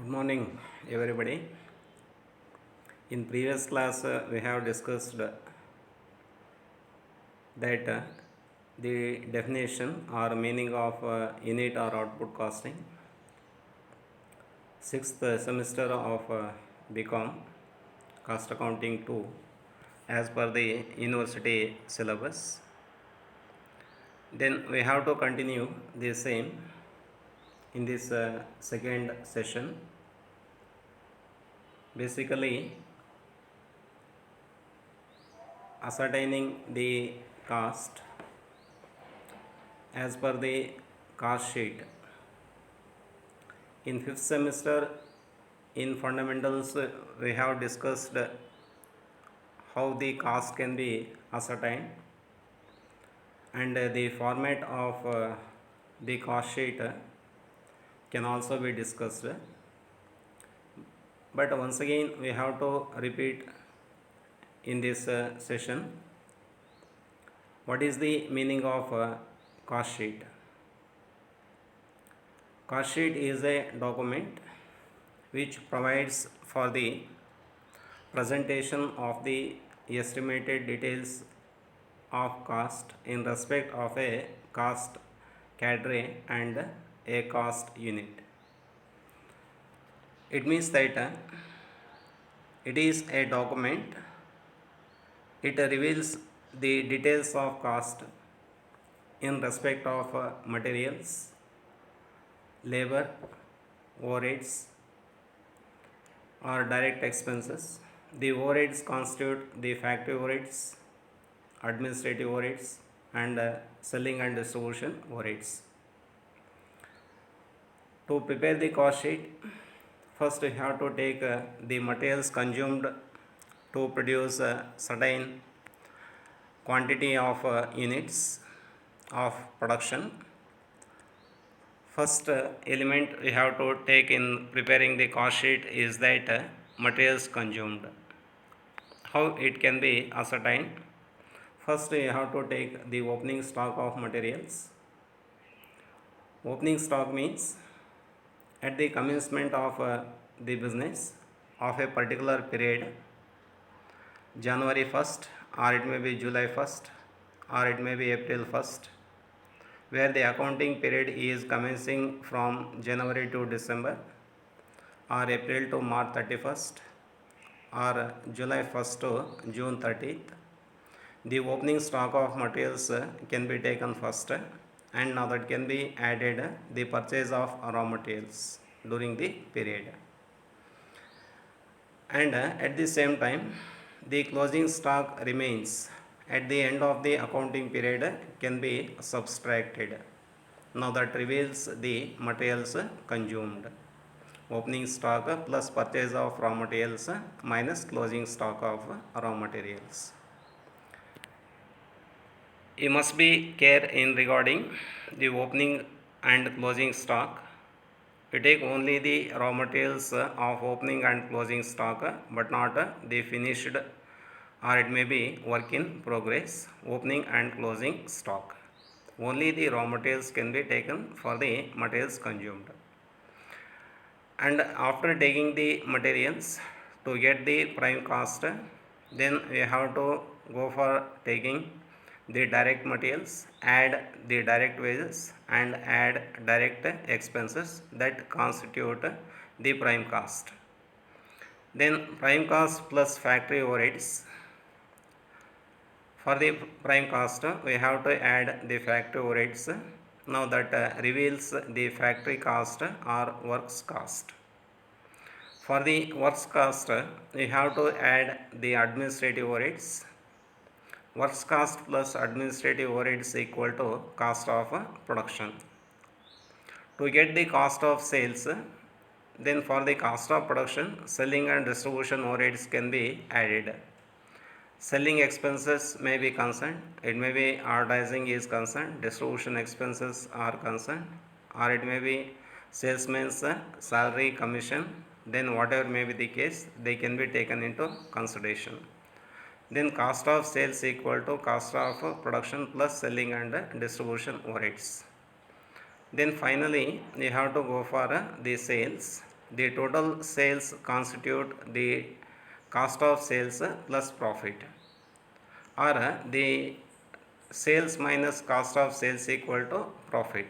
Good morning, everybody. In previous class, we have discussed that the definition or meaning of unit or output costing. Sixth semester of BCom Cost Accounting 2 as per the university syllabus. Then we have to continue the same in this second session. Basically, ascertaining the cost as per the cost sheet. In fifth semester, in fundamentals, we have discussed how the cost can be ascertained, and the format of the cost sheet can also be discussed. But once again, we have to repeat in this session what is the meaning of cost sheet. Cost sheet is a document which provides for the presentation of the estimated details of cost in respect of a cost category and a cost unit. It means that it is a document. It reveals the details of cost in respect of materials, labor, overheads, or direct expenses. The overheads constitute the factory overheads, administrative overheads, and selling and distribution overheads. To prepare the cost sheet, first we have to take the materials consumed to produce a certain quantity of units of production. First element we have to take in preparing the cost sheet is that materials consumed. How it can be ascertained? First we have to take the opening stock of materials. Opening stock means at the commencement of the business of a particular period, January 1st, or it may be July 1st, or it may be April 1st, where the accounting period is commencing from January to December, or April to March 31st, or July 1st to June 30th. The opening stock of materials can be taken first, and now that can be added the purchase of raw materials during the period. And at the same time, the closing stock remains at the end of the accounting period can be subtracted. Now that reveals the materials consumed. Opening stock plus purchase of raw materials minus closing stock of raw materials. You must be care in regarding the opening and closing stock. We take only the raw materials of opening and closing stock, but not the finished, or it may be work in progress, opening and closing stock. Only the raw materials can be taken for the materials consumed. And after taking the materials to get the prime cost, then we have to go for taking the direct materials, add the direct wages, and add direct expenses that constitute the prime cost. Then prime cost plus factory overheads. For the prime cost, we have to add the factory overheads. Now that reveals the factory cost or works cost. For the works cost, we have to add the administrative overheads. Works cost plus administrative overheads equal to cost of production. To get the cost of sales, then for the cost of production, selling and distribution overheads can be added. Selling expenses may be concerned, it may be advertising is concerned, distribution expenses are concerned, or it may be salesman's salary, commission, then whatever may be the case, they can be taken into consideration. Then cost of sales equal to cost of production plus selling and distribution overheads. Then finally, you have to go for the sales. the total sales constitute the cost of sales plus profit, or the sales minus cost of sales equal to profit.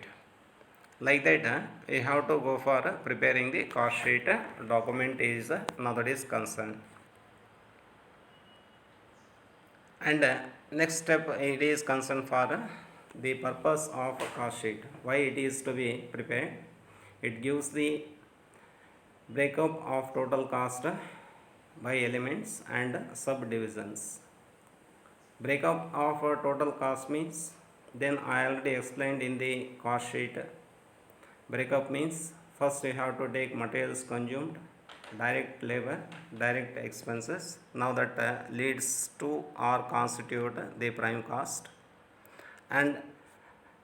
Like that, we have to go for preparing the cost sheet document is now that is concerned. And next step, it is concerned for the purpose of cost sheet. Why it is to be prepared? It gives the breakup of total cost by elements and subdivisions. Breakup of total cost means, then I already explained in the cost sheet. Breakup means first we have to take materials consumed, direct labor, direct expenses. Now that leads to or constitute the prime cost, and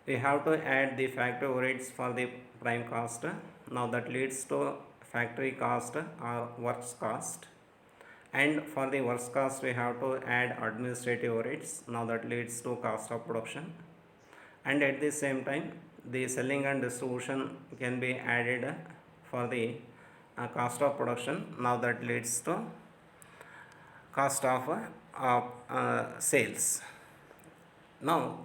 we have to add the factory overheads for the prime cost. Now that leads to factory cost or works cost, and for the works cost we have to add administrative overheads. Now that leads to cost of production, and at the same time the selling and distribution can be added for the cost of production. Now that leads to cost of sales. Now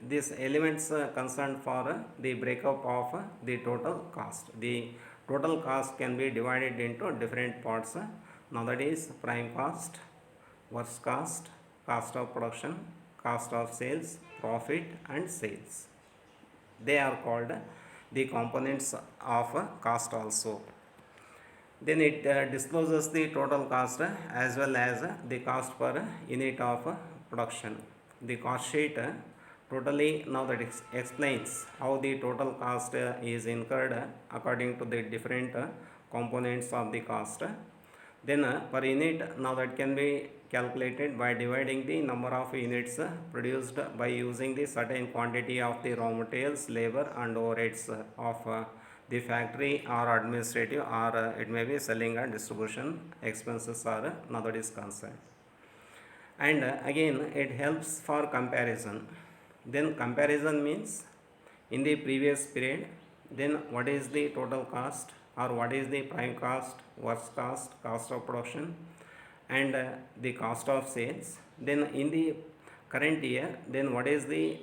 these elements concerned for the breakup of the total cost. The total cost can be divided into different parts. Now that is prime cost, works cost, cost of production, cost of sales, profit and sales. They are called the components of cost also. Then it discloses the total cost as well as the cost per unit of production. The cost sheet totally now that explains how the total cost is incurred according to the different components of the cost. Then per unit, now that can be calculated by dividing the number of units produced by using the certain quantity of the raw materials, labor and overheads of the factory or administrative, or it may be selling and distribution expenses are now that is concerned. And again it helps for comparison. Then comparison means in the previous period, then what is the total cost, or what is the prime cost, works cost, cost of production and the cost of sales. Then in the current year, then what is the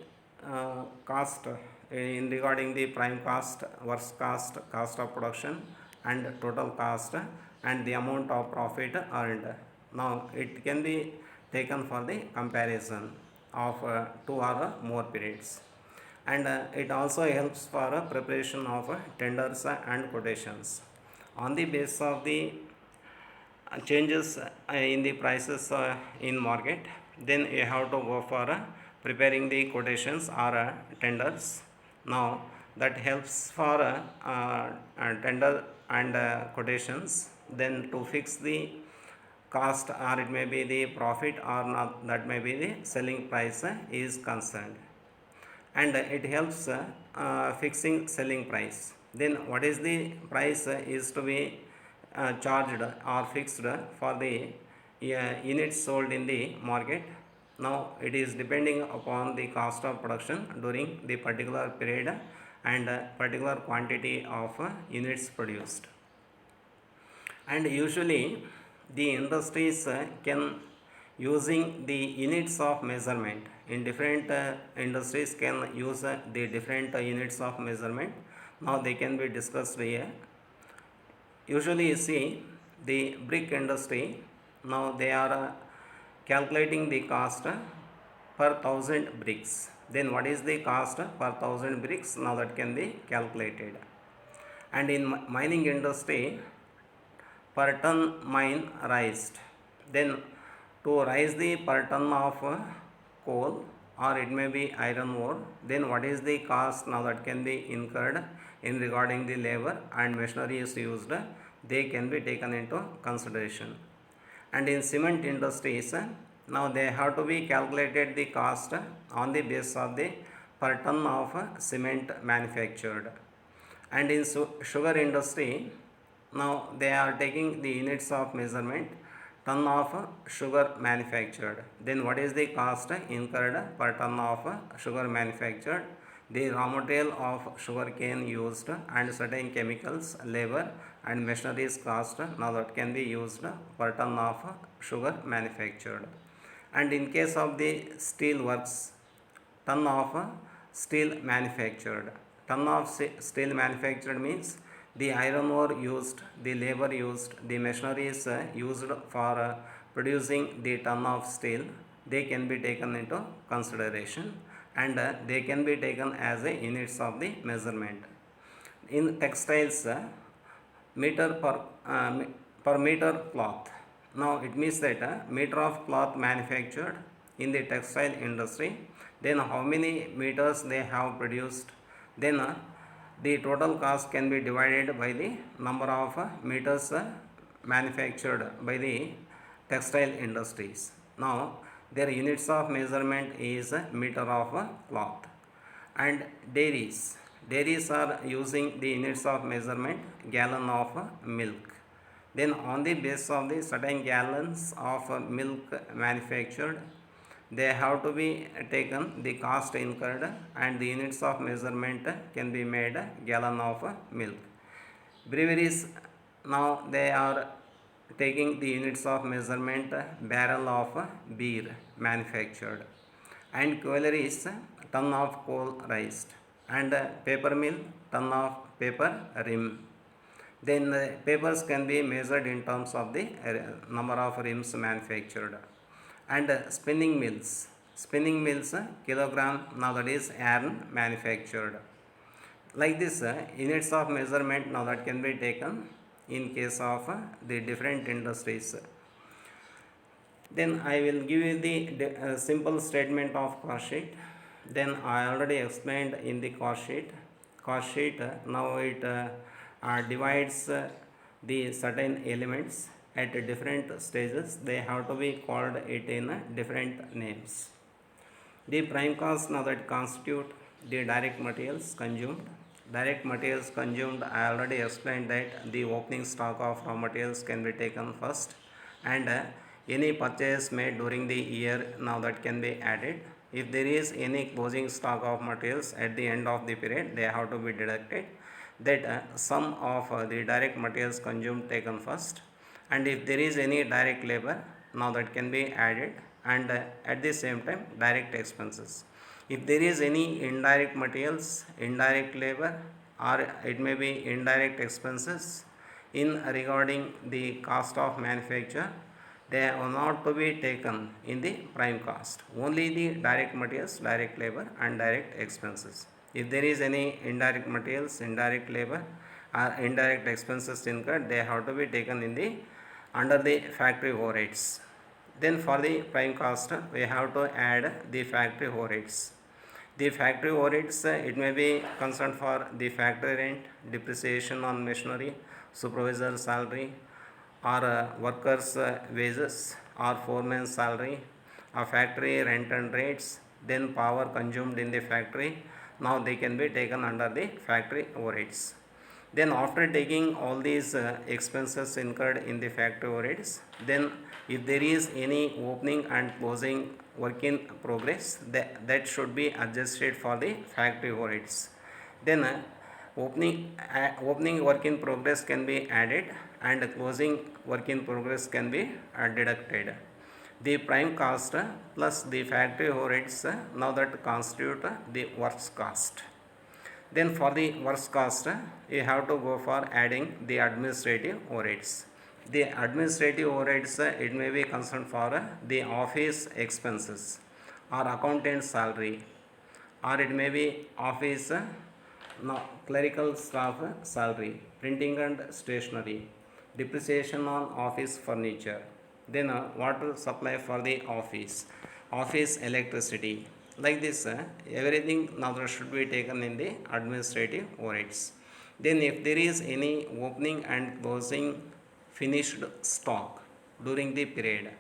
cost in regarding the prime cost, works cost, cost of production and total cost and the amount of profit earned. Now it can be taken for the comparison of 2 or more periods. And it also helps for preparation of tenders and quotations. On the basis of the changes in the prices in market, then you have to go for preparing the quotations or tenders. Now that helps for tender and quotations, then to fix the cost, or it may be the profit or not, that may be the selling price is concerned. And it helps fixing selling price. Then what is the price is to be charged or fixed for the units sold in the market. Now it is depending upon the cost of production during the particular period and particular quantity of units produced. And usually the industries can using the units of measurement. In different industries can use the different units of measurement. Now they can be discussed here. Usually you see the brick industry, now they are calculating the cost per 1000 bricks. Then what is the cost per 1000 bricks? Now that can be calculated. And in mining industry, per ton mine raised, then to raise the per ton of coal or it may be iron ore, then what is the cost now that can be incurred in regarding the labor and machinery is used, they can be taken into consideration. And in cement industries, now they have to be calculated the cost on the basis of the per ton of cement manufactured. And in sugar industry, now they are taking the units of measurement, ton of sugar manufactured. Then what is the cost incurred per ton of sugar manufactured? the raw material of sugar cane used and certain chemicals, labor and machineries cost now that can be used per ton of sugar manufactured. And in case of the steel works, ton of steel manufactured. Ton of steel manufactured means the iron ore used, the labor used, the machineries used for producing the ton of steel, they can be taken into consideration, and they can be taken as a units of the measurement. In textiles, meter per meter cloth. Now it means that meter of cloth manufactured in the textile industry, then how many meters they have produced, then the total cost can be divided by the number of meters manufactured by the textile industries. Now their units of measurement is meter of cloth. And dairies are using the units of measurement gallon of milk. Then on the basis of the certain gallons of milk manufactured, they have to be taken the cost incurred, and the units of measurement can be made gallon of milk. Breweries, now they are taking the units of measurement barrel of beer manufactured, and collieries ton of coal raised, and paper mill ton of paper rim. Then papers can be measured in terms of the number of rims manufactured. And spinning mills kilogram nowadays yarn manufactured. Like this units of measurement now that can be taken in case of the different industries. Then I will give you the simple statement of cost sheet. Then I already explained in the cost sheet. Now it divides the certain elements at different stages. They have to be called it in different names. The prime cost now that constitute the direct materials consumed. Direct materials consumed, I already explained that the opening stock of raw materials can be taken first, and any purchase made during the year now that can be added. If there is any closing stock of materials at the end of the period, they have to be deducted. That sum of the direct materials consumed taken first, and if there is any direct labor now that can be added, and at the same time direct expenses. If there is any indirect materials, indirect labor, or it may be indirect expenses in regarding the cost of manufacture, they are not to be taken in the prime cost. Only the direct materials, direct labor and direct expenses. If there is any indirect materials, indirect labor or indirect expenses incurred, they have to be taken in the under the factory overheads. Then for the prime cost, we have to add the factory overheads. The factory overheads, it may be concerned for the factory rent, depreciation on machinery, supervisor salary, or workers wages, or foreman's salary, or factory rent and rates, then power consumed in the factory. Now they can be taken under the factory overheads. Then after taking all these expenses incurred in the factory overheads, then if there is any opening and closing work in progress, that should be adjusted for the factory overheads. Then opening work in progress can be added, and closing work in progress can be deducted. The prime cost plus the factory overheads now that constitute the works cost. Then for the works cost, you have to go for adding the administrative overheads. The administrative overheads, it may be concerned for the office expenses or accountant salary, or it may be office clerical staff salary, printing and stationery, depreciation on office furniture, then water supply for the office electricity. Like this everything now should be taken in the administrative overheads. Then if there is any opening and closing finished stock during the period,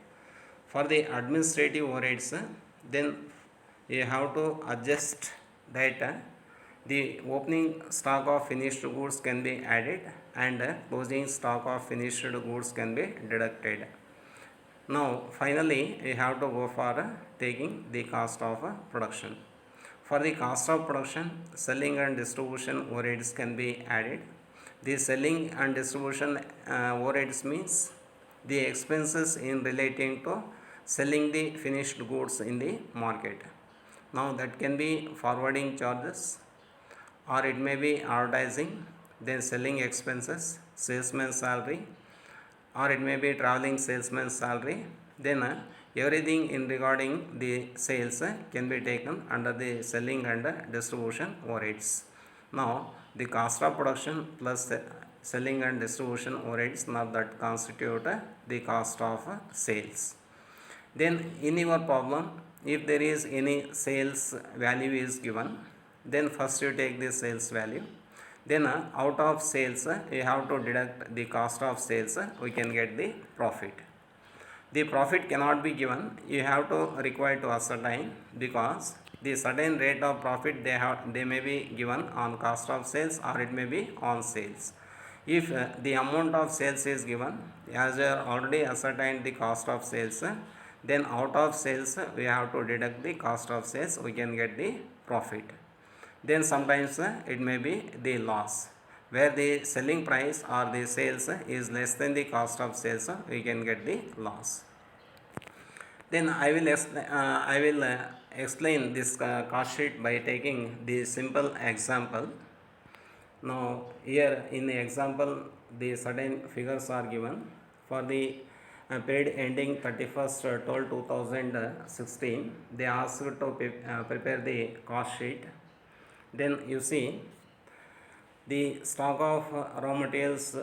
for the administrative overheads, then you have to adjust that the opening stock of finished goods can be added, and closing stock of finished goods can be deducted. Now finally you have to go for taking the cost of production. For the cost of production, selling and distribution overheads can be added. The selling and distribution overheads means the expenses in relating to selling the finished goods in the market. Now that can be forwarding charges, or it may be advertising, then selling expenses, salesman's salary, or it may be traveling salesman's salary. Then everything in regarding the sales can be taken under the selling and distribution overheads. Now the cost of production plus selling and distribution overheads, now that constitute the cost of sales. Then in your problem, if there is any sales value is given, then first you take the sales value, then out of sales you have to deduct the cost of sales, we can get the profit. The profit cannot be given, you have to require to ascertain, because the certain rate of profit they may be given on cost of sales, or it may be on sales. If the amount of sales is given, as you already ascertained the cost of sales, then out of sales we have to deduct the cost of sales, we can get the profit. Then sometimes it may be the loss, where the selling price or the sales is less than the cost of sales, we can get the loss. Then I will explain this cost sheet by taking the simple example. Now here in the example, the certain figures are given. For the period ending 31st 12 2016, they asked to prepare the cost sheet. Then you see the stock of raw materials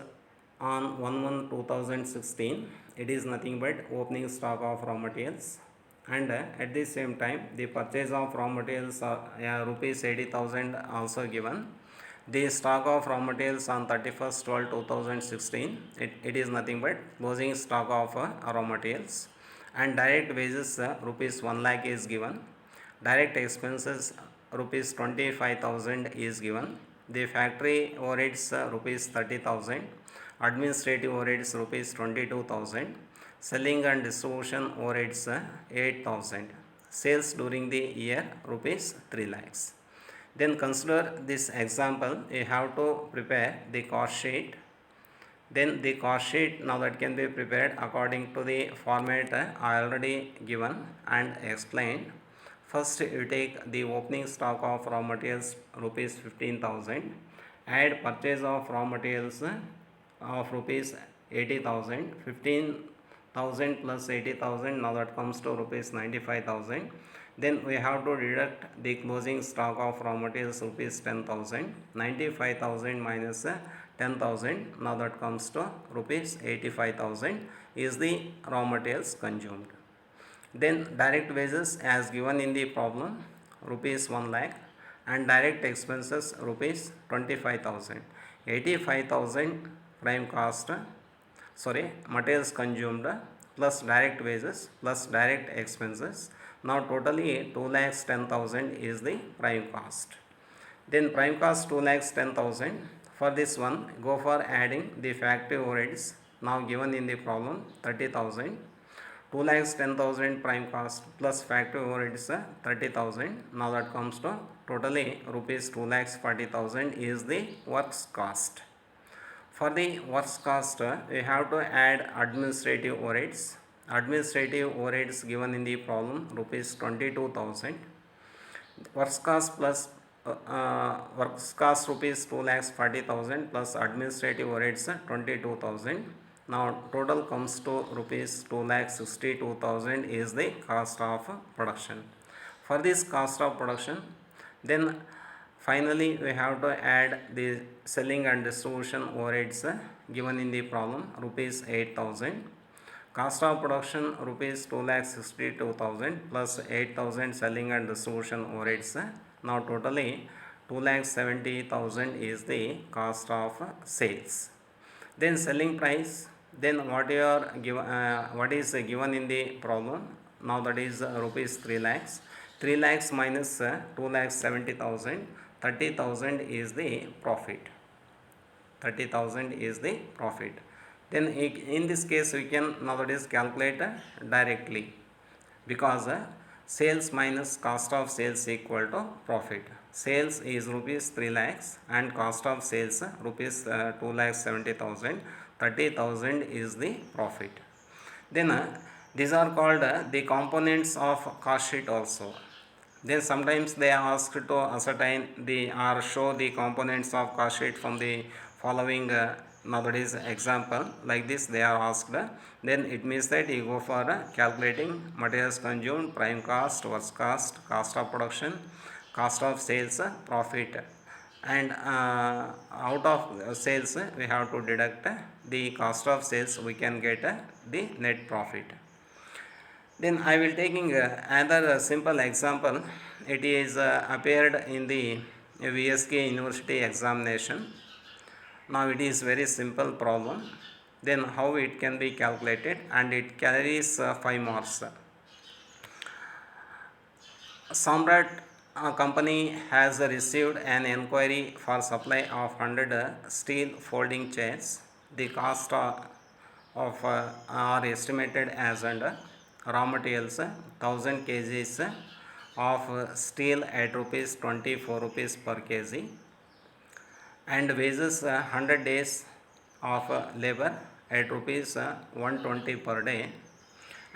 on 1/1/2016, it is nothing but opening stock of raw materials, and at the same time the purchase of raw materials are rupees 80,000 also given. The stock of raw materials on 31st 12 2016, it is nothing but closing stock of raw materials, and direct wages rupees 1 lakh is given. Direct expenses rupees 25,000 is given. The factory overheads rupees 30,000, administrative overheads rupees 22,000, selling and distribution overheads 8,000, sales during the year rupees 3 lakhs. Then consider this example, you have to prepare the cost sheet. Then the cost sheet, now that can be prepared according to the format I already given and explained. First you take the opening stock of raw materials rupees 15,000, add purchase of raw materials of rupees 80,000, 15,000 plus 80,000, now that comes to rupees 95,000. Then we have to deduct the closing stock of raw materials rupees 10,000, 95,000 minus 10,000, now that comes to rupees 85,000 is the raw materials consumed. Then direct wages as given in the problem rupees 1 lakh, and direct expenses rupees 25,000, 85,000 prime cost, materials consumed plus direct wages plus direct expenses. Now totally 2 lakhs 10,000 is the prime cost. Then prime cost 2 lakhs 10,000. For this one, go for adding the factory overheads now given in the problem 30,000. 2 lakhs 10,000 prime cost plus factory overheads 30,000. Now that comes to totally rupees 2 lakhs 40,000 is the works cost. For the works cost, we have to add administrative overheads. Administrative overheads given in the problem rupees 22,000. Works cost plus works cost rupees 2 lakhs 40,000 plus administrative overheads 22,000. Now total comes to rupees 2 lakhs 62,000 is the cost of production. For this cost of production, then finally we have to add the selling and distribution overheads given in the problem rupees 8,000. Cost of production rupees 2 lakhs 62,000 plus 8,000 selling and distribution overheads. Now totally 2 lakhs 70,000 is the cost of sales. Then selling price, then what is given in the problem, now that is rupees 3 lakhs. 3 lakhs minus 2 lakhs 70,000, 30,000 is the profit. 30,000 is the profit. Then in this case we can nowadays calculate directly, because sales minus cost of sales equal to profit. Sales is rupees 3 lakhs and cost of sales rupees 2 lakhs 70,000. 30,000 is the profit. Then these are called the components of cost sheet also. Then sometimes they are asked to ascertain the or show the components of cost sheet from the following nowadays example. Like this they are asked. Then it means that you go for calculating materials consumed, prime cost, works cost, cost of production, cost of sales, profit, and out of sales we have to deduct the cost of sales, we can get the net profit. Then I will taking another simple example. It is appeared in the VSK University examination. Now it is very simple problem. Then how it can be calculated, and it carries 5 marks. Samrat company has received an inquiry for supply of 100 steel folding chairs. The cost of are estimated as under raw materials 1000 kgs of steel at rupees 24 rupees per kg, and wages 100 days of labor at rupees 120 per day,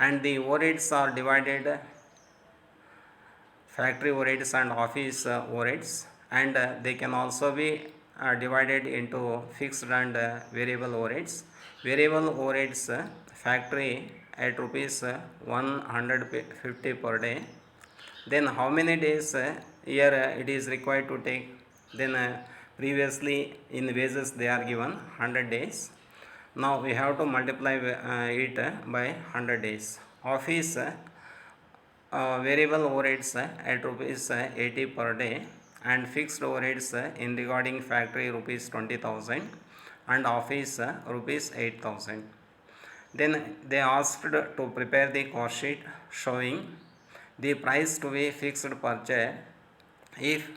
and the overheads are divided factory overheads and office overheads, and they can also be divided into fixed and variable overheads. Variable overheads factory at rupees 150 per day. Then how many days here it is required to take? Then previously in wages they are given 100 days. Now we have to multiply it by 100 days. Office variable overheads at rupees 80 per day, and fixed overheads in regarding factory rupees 20,000 and office rupees 8,000. Then they asked to prepare the cost sheet showing the price to be fixed per chair if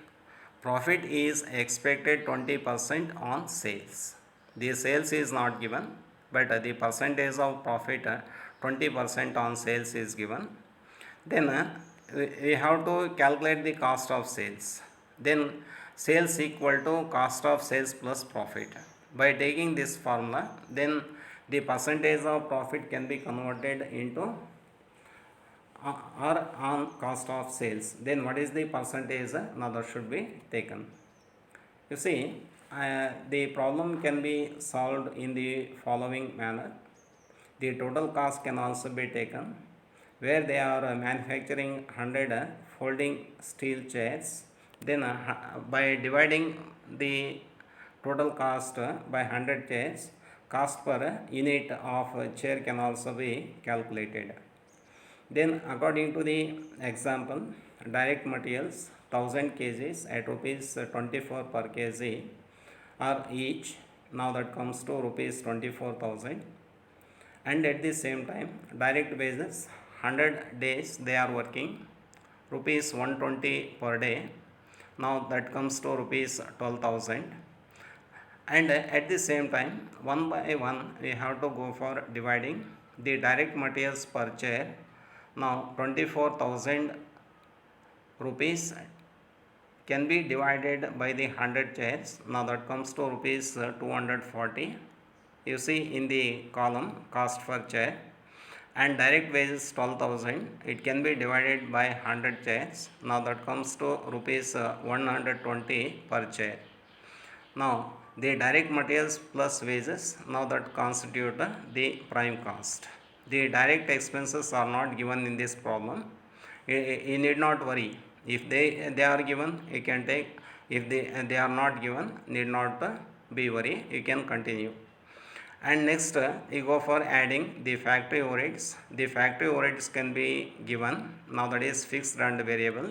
profit is expected 20% on sales. The sales is not given, but the percentage of profit 20% on sales is given. Then we have to calculate the cost of sales. Then sales equal to cost of sales plus profit. By taking this formula, then the percentage of profit can be converted into or on cost of sales. Then what is the percentage? Now that should be taken. You see, the problem can be solved in the following manner. The total cost can also be taken, where they are manufacturing 100 folding steel chairs. Then by dividing the total cost by 100 chairs, cost per unit of chair can also be calculated. Then according to the example, direct materials 1000 kgs at rupees 24 per kg are each. Now that comes to rupees 24,000. And at the same time, direct wages 100 days they are working, rupees 120 per day. Now that comes to rupees 12,000. And at the same time, one by one we have to go for dividing the direct materials per chair. Now 24,000 rupees can be divided by the 100 chairs. Now that comes to rupees 240. You see in the column cost per chair. And direct wages 12,000, it can be divided by 100 chairs. Now that comes to rupees 120 per chair. Now the direct materials plus wages, now that constitute the prime cost. The direct expenses are not given in this problem. You need not worry. If they are given, you can take. If they are not given, need not be worry. You can continue. And next you go for adding the factory overheads. The factory overheads can be given. Now that is fixed and variable.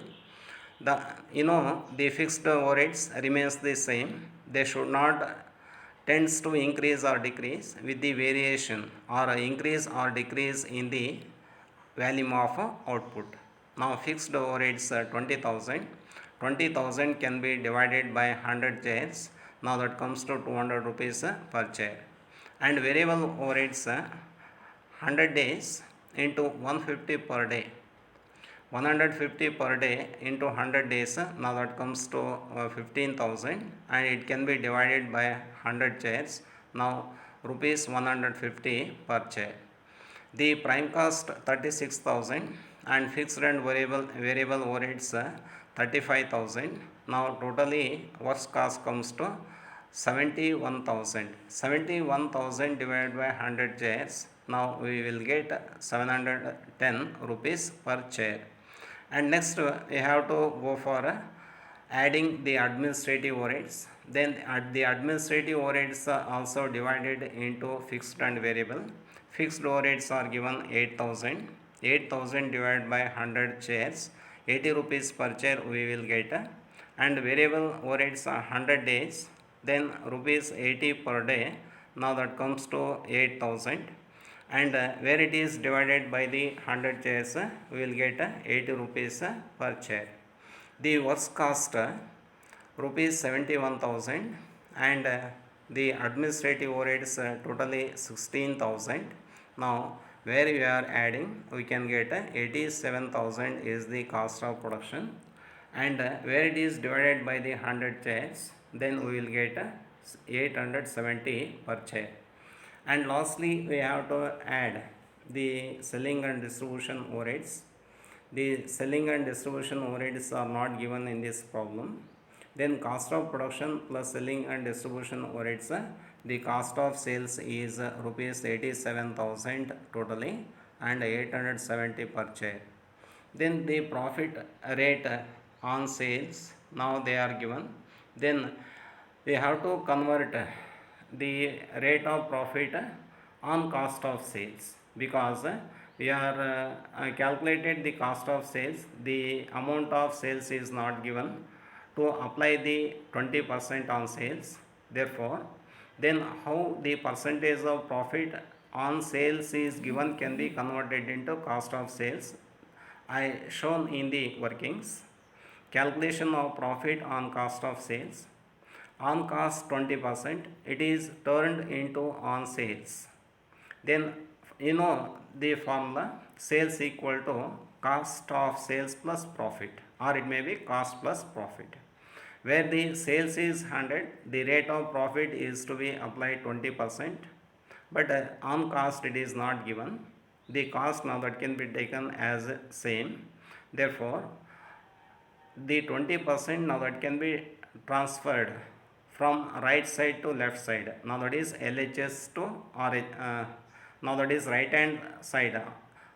The fixed overheads remains the same. They should not tends to increase or decrease with the variation or increase or decrease in the volume of output. Now fixed overheads 20,000. 20,000 can be divided by 100 chairs. Now that comes to 200 rupees per chair. And variable overheads 100 days into 150 per day. 150 per day into 100 days, now that comes to 15,000, and it can be divided by 100 chairs. Now rupees 150 per chair. The prime cost 36,000 and fixed and variable overheads 35,000. Now totally works cost comes to 71,000. 71,000 divided by 100 chairs. Now we will get 710 rupees per chair. And next we have to go for adding the administrative overheads. Then the administrative overheads are also divided into fixed and variable. Fixed overheads are given 8,000. 8,000 divided by 100 chairs, 80 rupees per chair we will get. And variable overheads are 100 days, then rupees 80 per day. Now that comes to 8,000. And where it is divided by the 100 chairs, we will get 80 rupees per chair. The works cost rupees 71,000, and the administrative overheads totally 16,000. Now where we are adding, we can get 87,000 is the cost of production, and where it is divided by the 100 chairs, then we will get 870 per chair. And lastly we have to add the selling and distribution overheads. The selling and distribution overheads are not given in this problem. Then cost of production plus selling and distribution overheads, the cost of sales is rupees 87,000 totally and 870 per chair. Then the profit rate on sales, now they are given. Then we have to convert the rate of profit on cost of sales, because we are calculated the cost of sales, the amount of sales is not given to apply the 20% on sales. Therefore then how the percentage of profit on sales is given can be converted into cost of sales, I shown in the workings. Calculation of profit on cost of sales. On cost 20%, it is turned into on sales. Then you know the formula, sales equal to cost of sales plus profit, or it may be cost plus profit. Where the sales is 100, the rate of profit is to be applied 20%, but on cost it is not given. The cost now that can be taken as same. Therefore the 20% now that can be transferred from right side to left side. Now that is LHS to RH, now that is right hand side,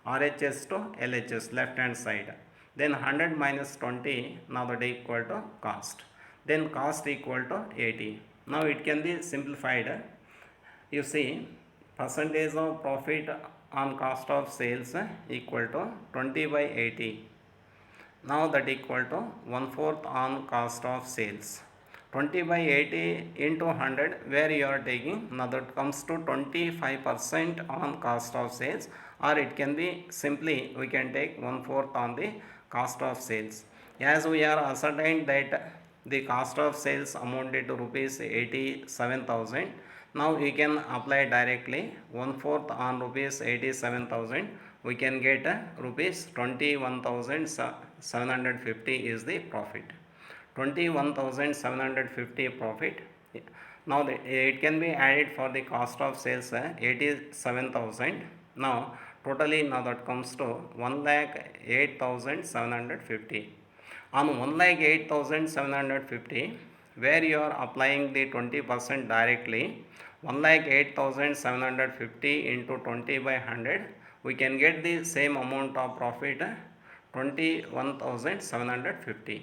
RHS to LHS, left hand side. Then 100 minus 20, now that is equal to cost. Then cost equal to 80. Now it can be simplified. You see, percentage of profit on cost of sales equal to 20 by 80. Now that equal to 1/4 on cost of sales. 20 by 80 into 100, where you are taking, now that comes to 25% on cost of sales, or it can be simply we can take 1/4 on the cost of sales. As we are ascertained that the cost of sales amounted to rupees 87,000, now we can apply directly 1/4 on rupees 87,000, we can get rupees 21,750 is the profit. 21,750 profit. Now it can be added for the cost of sales 87,000. Now totally now that comes to 1,08,750. On 1,08,750, where you are applying the 20% directly, 1,08,750 into 20 by 100, we can get the same amount of profit, 21,750.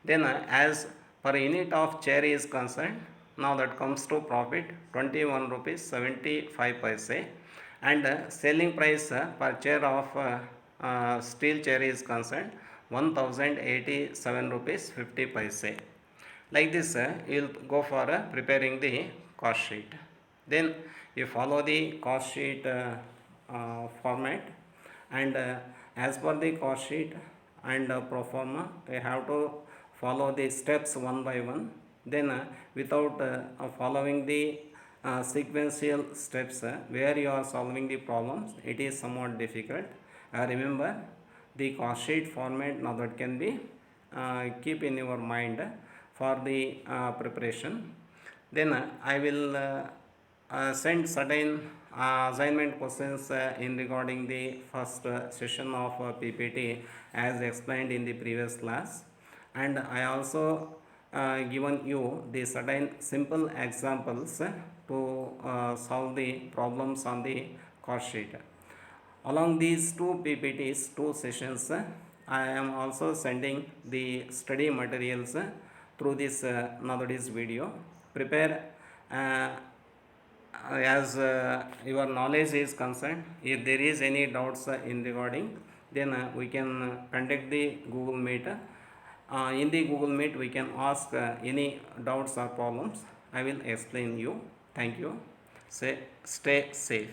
Then as per unit of chair is concerned, now that comes to profit 21 rupees 75 paise, and selling price per chair of steel chair is concerned 1087 rupees 50 paise. Like this you will go for preparing the cost sheet. Then you follow the cost sheet format, and as per the cost sheet and pro forma, we have to follow the steps one by one. Then without following the sequential steps, where you are solving the problems, it is somewhat difficult. Remember, the cost sheet format. Now that can be keep in your mind for the preparation. Then I will send certain assignment questions in regarding the first session of PPT as explained in the previous class, and I also given you the certain simple examples to solve the problems on the cost sheet. Along these two PPTs, two sessions, I am also sending the study materials through this nowadays video. Prepare as your knowledge is concerned. If there is any doubts in regarding, then we can conduct the Google Meet. In the Google Meet, we can ask any doubts or problems. I will explain you. Thank you. Stay safe.